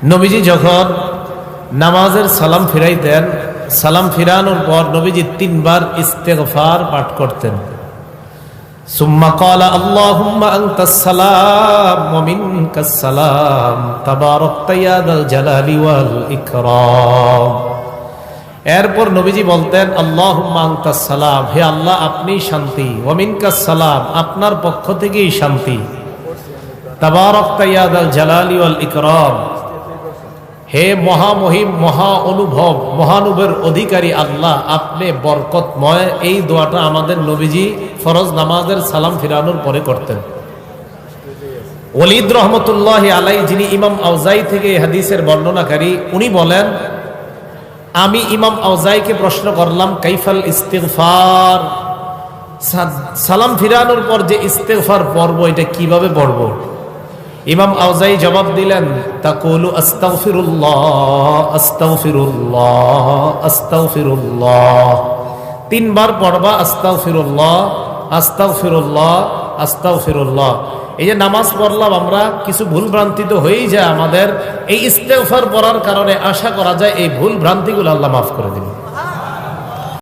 নবীজি যখন নামাজের সালাম ফিরাইতেন, সালাম ফিরানোর পর নবীজি 3 বার ইস্তেগফার পাঠ করতেন। সুম্মা ক্বালা আল্লাহুম্মা আনতাস সালাম ওয়া মিনকাস সালাম তাবারাকতা ইয়া যাল জালালি ওয়াল ইকরাম। এরপর নবীজি বলতেন আল্লাহুম্মা আনতাস সালাম, হে আল্লাহ আপনি শান্তি, ওয়া মিনকাস সালাম আপনার পক্ষ থেকেই শান্তি, তাবারাকতা ইয়া যাল জালালি ওয়াল ইকরাম, হে মহামহিম মহা অনুভব মহানুভবের অধিকারী আল্লাহ আপনি বরকতময়। এই দোয়াটা আমাদের নবীজি ফরজ নামাজের সালাম ফিরানোর পরে করতেন। ওয়ালিদ রহমতুল্লাহ আলাই, যিনি ইমাম আউজাই থেকে হাদিসের বর্ণনাকারী, উনি বলেন আমি ইমাম আউজাইকে প্রশ্ন করলাম কাইফাল ইস্তিগফার, সালাম ফিরানোর পর যে ইস্তিগফার পড়ব এটা কিভাবে পড়ব? ইমাম আউজাই জবাব দিলেন তাকুলু আস্তাগফিরুল্লাহ আস্তাগফিরুল্লাহ আস্তাগফিরুল্লাহ, 3 বার পড়বা আস্তাগফিরুল্লাহ আস্তাগফিরুল্লাহ আস্তাগফিরুল্লাহ। এই যে নামাজ পড়লাম আমরা, কিছু ভুল ভ্রান্তি তো হয়েই যায় আমাদের, এই ইস্তেগফার পড়ার কারণে আশা করা যায় এই ভুল ভ্রান্তিগুলো আল্লাহ মাফ করে দিবেন।